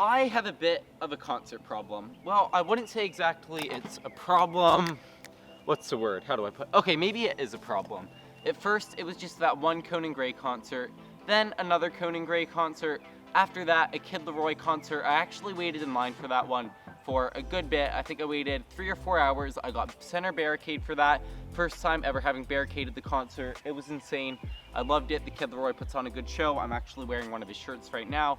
I have a bit of a concert problem. Well, I wouldn't say exactly it's a problem. What's the word? How do I put? Okay, maybe it is a problem. At first, it was just that one Conan Gray concert, then another Conan Gray concert. After that, a Kid Laroi concert. I actually waited in line for that one for a good bit. I think I waited 3 or 4 hours. I got center barricade for that. First time ever having barricaded the concert. It was insane. I loved it. The Kid Laroi puts on a good show. I'm actually wearing one of his shirts right now.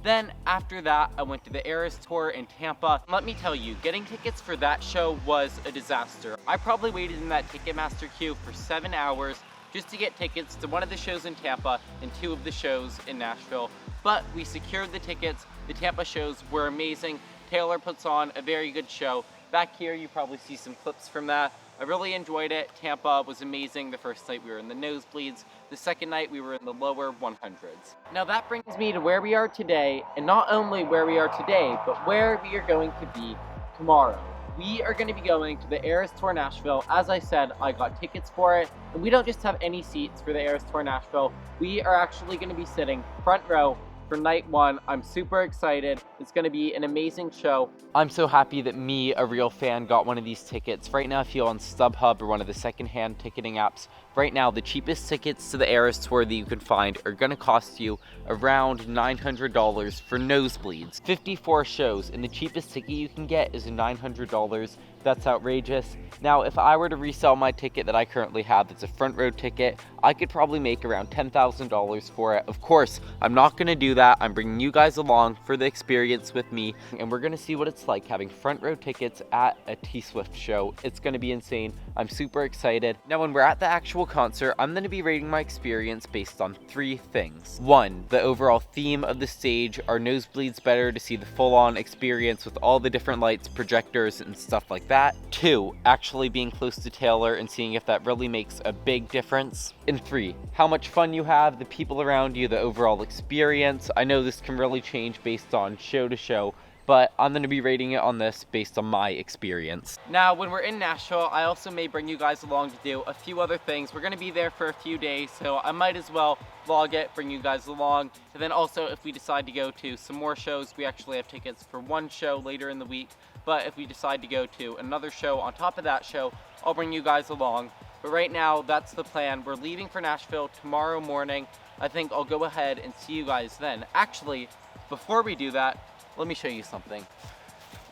Then after that, I went to the ERAS tour in Tampa. Let me tell you, getting tickets for that show was a disaster. I probably waited in that Ticketmaster queue for 7 hours just to get tickets to one of the shows in Tampa and 2 of the shows in Nashville. But we secured the tickets. The Tampa shows were amazing. Taylor puts on a very good show. Back here, you probably see some clips from that. I really enjoyed it. Tampa was amazing. The first night we were in the nosebleeds. The second night we were in the lower 100s. Now that brings me to where we are today, and not only where we are today, but where we are going to be tomorrow. We are going to be going to the ERAS Tour Nashville. As I said, I got tickets for it, and we don't just have any seats for the ERAS Tour Nashville. We are actually going to be sitting front row for night 1. I'm super excited. It's going to be an amazing show. I'm so happy that me, a real fan, got one of these tickets. Right now, if you're on StubHub or one of the secondhand ticketing apps, right now the cheapest tickets to the ERAS Tour that you can find are going to cost you around $900 for nosebleeds. 54 shows, and the cheapest ticket you can get is $900. That's outrageous. Now, if I were to resell my ticket that I currently have, it's a front row ticket, I could probably make around $10,000 for it. Of course, I'm not going to do that. I'm bringing you guys along for the experience with me, and we're going to see what it's like having front row tickets at a T-Swift show. It's going to be insane. I'm super excited. Now, when we're at the actual concert, I'm going to be rating my experience based on 3 things. 1, the overall theme of the stage. Are nosebleeds better to see the full-on experience with all the different lights, projectors, and stuff like that? 2, actually being close to Taylor and seeing if that really makes a big difference. And 3, how much fun you have, the people around you, the overall experience. I know this can really change based on show to show, but I'm going to be rating it on this based on my experience. Now, when we're in Nashville, I also may bring you guys along to do a few other things. We're going to be there for a few days, so I might as well vlog it, bring you guys along. And then also, if we decide to go to some more shows, we actually have tickets for one show later in the week. But if we decide to go to another show on top of that show, I'll bring you guys along. But right now, that's the plan. We're leaving for Nashville tomorrow morning. I think I'll go ahead and see you guys then. Actually, before we do that, let me show you something.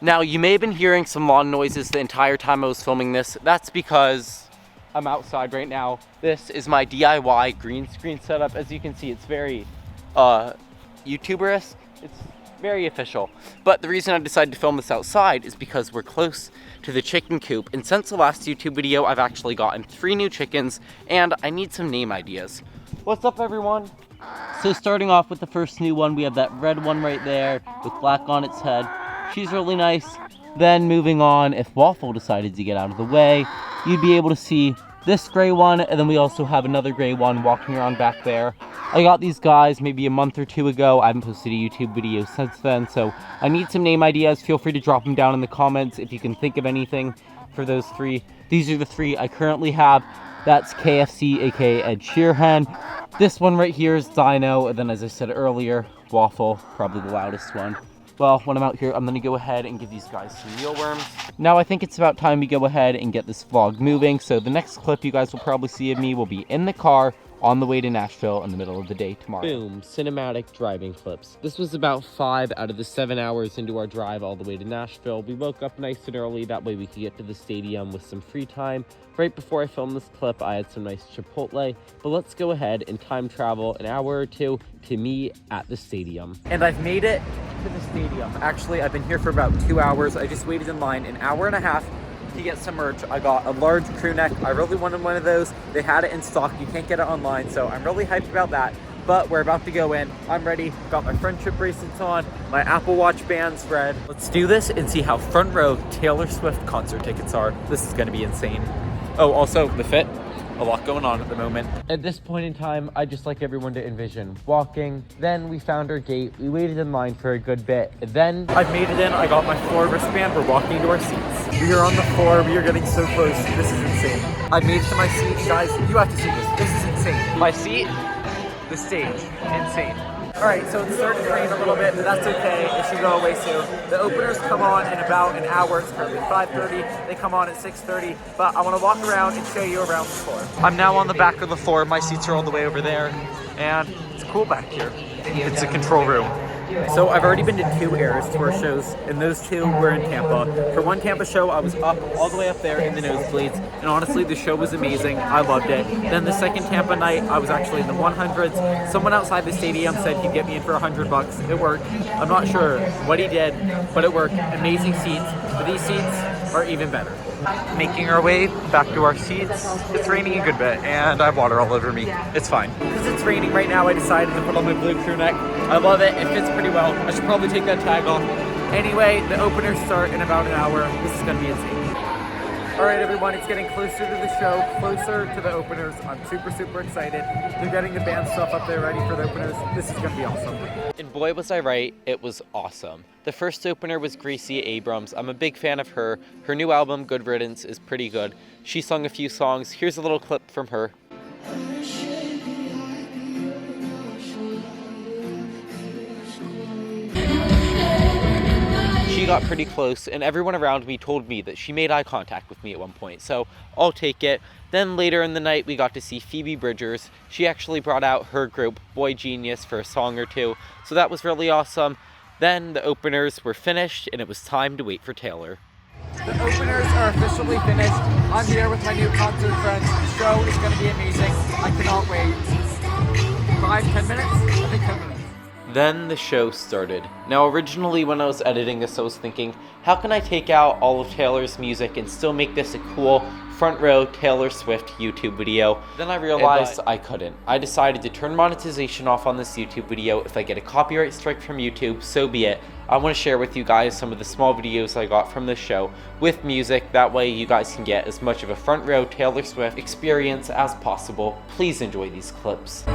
Now, you may have been hearing some lawn noises the entire time I was filming this. That's because I'm outside right now. This is my DIY green screen setup. As you can see, it's very YouTuber-esque. It's very official. But the reason I decided to film this outside is because we're close to the chicken coop. And since the last YouTube video, I've actually gotten 3 new chickens, and I need some name ideas. What's up, everyone? So starting off with the first new one, we have that red one right there with black on its head. She's really nice. Then moving on, if Waffle decided to get out of the way, you'd be able to see this gray one, and then we also have another gray one walking around back there. I got these guys maybe a month or 2 ago. I haven't posted a YouTube video since then, so I need some name ideas. Feel free to drop them down in the comments if you can think of anything for those 3. These are the 3 I currently have. That's KFC, aka Ed Sheeran. This one right here is Dino, and then as I said earlier, Waffle, probably the loudest one. Well, when I'm out here, I'm going to go ahead and give these guys some mealworms. Now, I think it's about time we go ahead and get this vlog moving, so the next clip you guys will probably see of me will be in the car on the way to Nashville in the middle of the day tomorrow. Boom, cinematic driving clips. This was about 5 out of the 7 hours into our drive all the way to Nashville. We woke up nice and early, that way we could get to the stadium with some free time. Right before I filmed this clip, I had some nice Chipotle, but let's go ahead and time travel an hour or 2 to me at the stadium. And I've made it to the stadium. Actually, I've been here for about 2 hours. I just waited in line an hour and a half to get some merch. I got a large crew neck. I really wanted one of those. They had it in stock. You can't get it online, so I'm really hyped about that. But we're about to go in. I'm ready. Got my friendship bracelets on. My Apple Watch band's red. Let's do this and see how front row Taylor Swift concert tickets are. This is gonna be insane. Oh, also the fit. A lot going on at the moment. At this point in time, I'd just like everyone to envision walking. Then we found our gate. We waited in line for a good bit. Then I've made it in. I got my floor wristband. We're walking to our seats. We are on the floor. We are getting so close. This is insane. I made it to my seat. Guys, you have to see this. This is insane. My seat, the stage, insane. Alright, so it's starting to rain a little bit, but that's okay. It should go away soon. The openers come on in about an hour. It's currently 5:30. They come on at 6:30, but I want to walk around and show you around the floor. I'm now on the back of the floor. My seats are all the way over there, and it's cool back here. It's a control room. So I've already been to 2 ERAS tour shows, and those 2 were in Tampa. For one Tampa show, I was up all the way up there in the nosebleeds, and honestly, the show was amazing. I loved it. Then the second Tampa night, I was actually in the 100s. Someone outside the stadium said he'd get me in for $100. It worked. I'm not sure what he did, but it worked. Amazing seats, but these seats are even better. Making our way back to our seats. It's raining a good bit, and I have water all over me. It's fine. Because it's raining right now, I decided to put on my blue crew neck. I love it. It fits pretty well. I should probably take that tag off. Anyway, the openers start in about an hour. This is going to be insane. All right, everyone, it's getting closer to the show, closer to the openers. I'm super, super excited. They're getting the band stuff up there ready for the openers. This is going to be awesome. And boy, was I right, it was awesome. The first opener was Gracie Abrams. I'm a big fan of her. Her new album, Good Riddance, is pretty good. She sung a few songs. Here's a little clip from her. She got pretty close, and everyone around me told me that she made eye contact with me at one point, so I'll take it. Then later in the night, we got to see Phoebe Bridgers. She actually brought out her group, Boy Genius, for a song or two, so that was really awesome. Then the openers were finished, and it was time to wait for Taylor. The openers are officially finished. I'm here with my new concert friends. The show is going to be amazing. I cannot wait. 5-10 minutes? I think 10 minutes. Then the show started. Now originally when I was editing this, I was thinking, how can I take out all of Taylor's music and still make this a cool front row Taylor Swift YouTube video? Then I realized I couldn't. I decided to turn monetization off on this YouTube video. If I get a copyright strike from YouTube, so be it. I want to share with you guys some of the small videos I got from this show with music. That way you guys can get as much of a front row Taylor Swift experience as possible. Please enjoy these clips.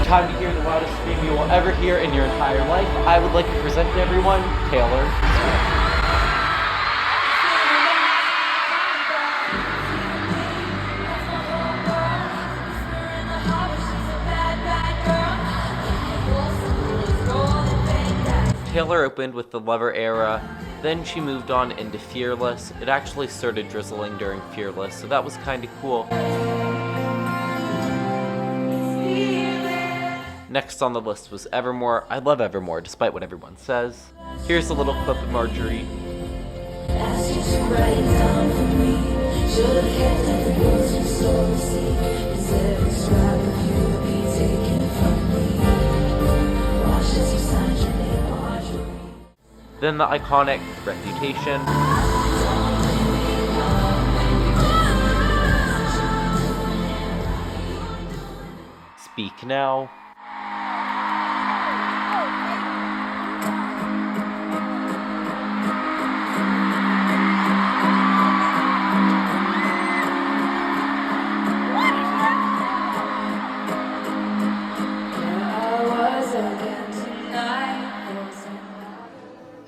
Time to hear the loudest scream you will ever hear in your entire life. I would like to present to everyone, Taylor Swift. Taylor opened with the Lover Era, then she moved on into Fearless. It actually started drizzling during Fearless, so that was kind of cool. Next on the list was Evermore. I love Evermore, despite what everyone says. Here's a little clip of Marjorie. Then the iconic Reputation. Speak Now.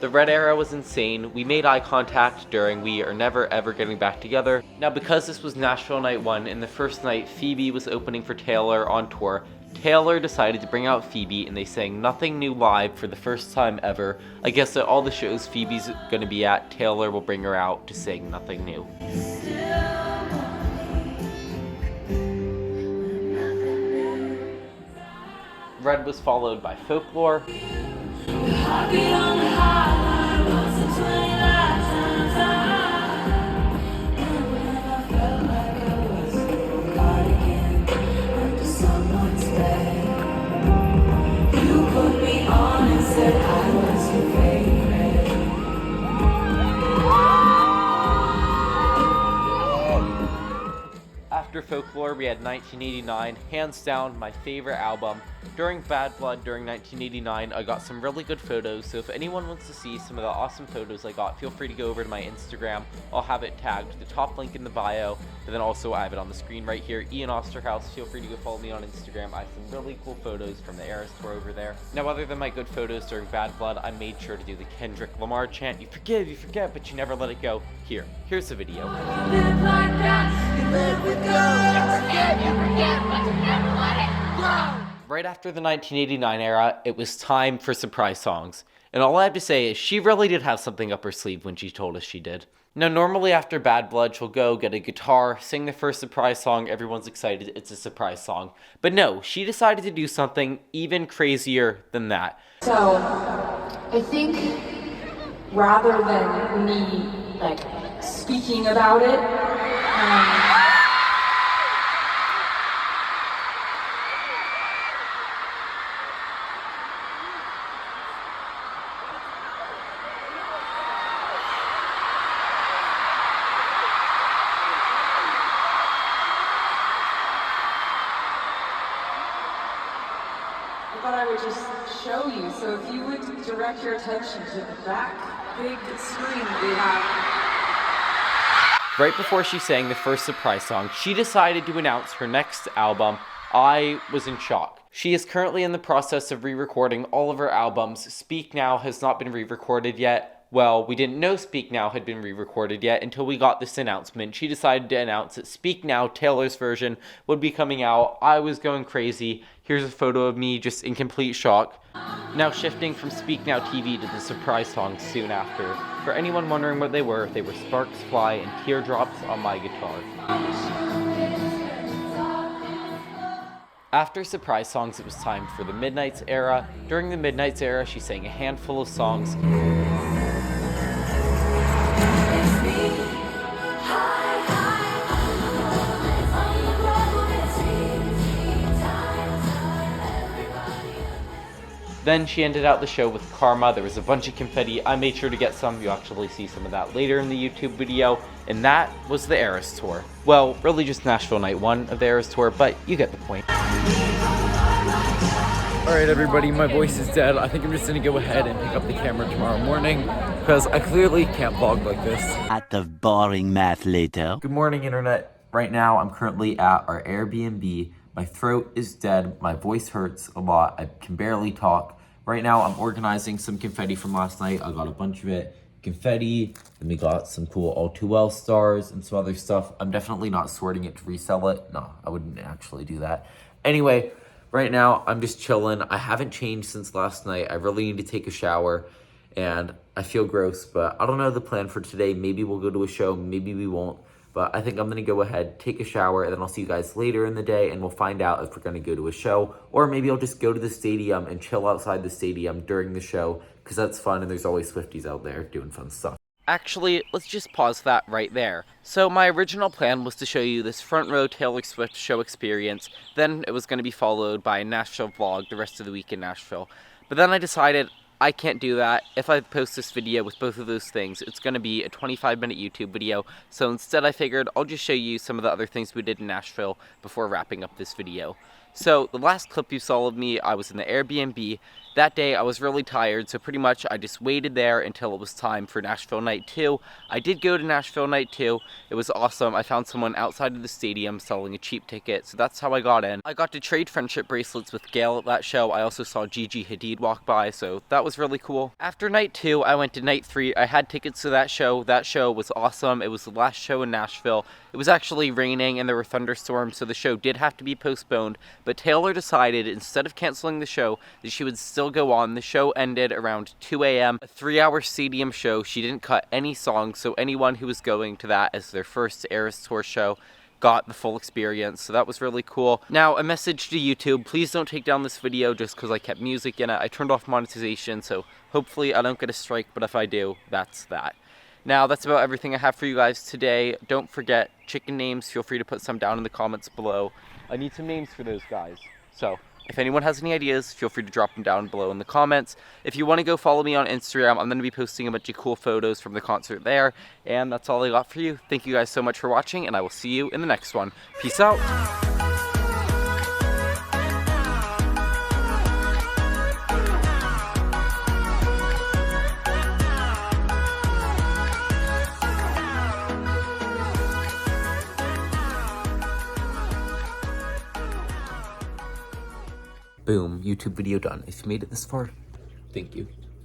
The Red Era was insane. We made eye contact during We Are Never Ever Getting Back Together. Now because this was Nashville Night 1 and the first night Phoebe was opening for Taylor on tour, Taylor decided to bring out Phoebe and they sang Nothing New live for the first time ever. I guess at all the shows Phoebe's gonna be at, Taylor will bring her out to sing Nothing New. Red was followed by Folklore. Folklore, we had 1989, hands down my favorite album. During Bad Blood, during 1989, I got some really good photos, so if anyone wants to see some of the awesome photos I got, feel free to go over to my Instagram. I'll have it tagged, the top link in the bio, and then also I have it on the screen right here, Ian Osterhaus. Feel free to go follow me on Instagram. I have some really cool photos from the ERAS tour over there. Now, other than my good photos during Bad Blood, I made sure to do the Kendrick Lamar chant, you forget, but you never let it go. Here's the video. You live like that, you live with God. You forget, but you never let it go. Right after the 1989 era, it was time for surprise songs. And all I have to say is she really did have something up her sleeve when she told us she did. Now, normally after Bad Blood, she'll go get a guitar, sing the first surprise song, everyone's excited, it's a surprise song. But no, she decided to do something even crazier than that. So, I think rather than me, speaking about it, I thought I would just show you. So if you would direct your attention to the back big screen that we have. Right before she sang the first surprise song, she decided to announce her next album. I was in shock. She is currently in the process of re-recording all of her albums. Speak Now has not been re-recorded yet. Well, we didn't know Speak Now had been re-recorded yet until we got this announcement. She decided to announce that Speak Now, Taylor's version, would be coming out. I was going crazy. Here's a photo of me just in complete shock. Now shifting from Speak Now TV to the surprise songs soon after. For anyone wondering what they were Sparks Fly and Teardrops on My Guitar. After surprise songs, it was time for the Midnights era. During the Midnights era, she sang a handful of songs. Then she ended out the show with Karma. There was a bunch of confetti. I made sure to get some. You'll actually see some of that later in the YouTube video. And that was the ERAS tour. Well, really just Nashville night 1 of the ERAS tour, but you get the point. Alright everybody, my voice is dead. I think I'm just gonna go ahead and pick up the camera tomorrow morning because I clearly can't vlog like this. At the boring math later. Good morning, internet. Right now, I'm currently at our Airbnb. My throat is dead. My voice hurts a lot. I can barely talk. Right now, I'm organizing some confetti from last night. I got a bunch of it. Confetti, and we got some cool All Too Well stars and some other stuff. I'm definitely not sorting it to resell it. No, I wouldn't actually do that. Anyway, right now, I'm just chilling. I haven't changed since last night. I really need to take a shower, and I feel gross, but I don't know the plan for today. Maybe we'll go to a show, maybe we won't. But I think I'm going to go ahead, take a shower, and then I'll see you guys later in the day, and we'll find out if we're going to go to a show, or maybe I'll just go to the stadium and chill outside the stadium during the show, because that's fun, and there's always Swifties out there doing fun stuff. Actually, let's just pause that right there. So my original plan was to show you this front row Taylor Swift show experience, then it was going to be followed by a Nashville vlog the rest of the week in Nashville. But then I decided I can't do that. If I post this video with both of those things, it's going to be a 25-minute YouTube video. So instead I figured I'll just show you some of the other things we did in Nashville before wrapping up this video. So the last clip you saw of me, I was in the Airbnb. That day I was really tired, so pretty much I just waited there until it was time for Nashville Night 2. I did go to Nashville Night 2. It was awesome. I found someone outside of the stadium selling a cheap ticket, so that's how I got in. I got to trade friendship bracelets with Gail at that show. I also saw Gigi Hadid walk by, so that was really cool. After Night 2, I went to Night 3. I had tickets to that show. That show was awesome. It was the last show in Nashville. It was actually raining and there were thunderstorms, so the show did have to be postponed, but Taylor decided instead of canceling the show that she would still go on. The show ended around 2 a.m. A 3-hour stadium show. She didn't cut any songs, so anyone who was going to that as their first ERAS tour show got the full experience, so that was really cool. Now, a message to YouTube, please don't take down this video just because I kept music in it. I turned off monetization, so hopefully I don't get a strike, but if I do, that's that. Now, that's about everything I have for you guys today. Don't forget, chicken names, feel free to put some down in the comments below. I need some names for those guys. So, If anyone has any ideas, feel free to drop them down below in the comments. If you want to go follow me on Instagram, I'm going to be posting a bunch of cool photos from the concert there. And that's all I got for you. Thank you guys so much for watching, and I will see you in the next one. Peace out. Boom, YouTube video done. If you made it this far, thank you.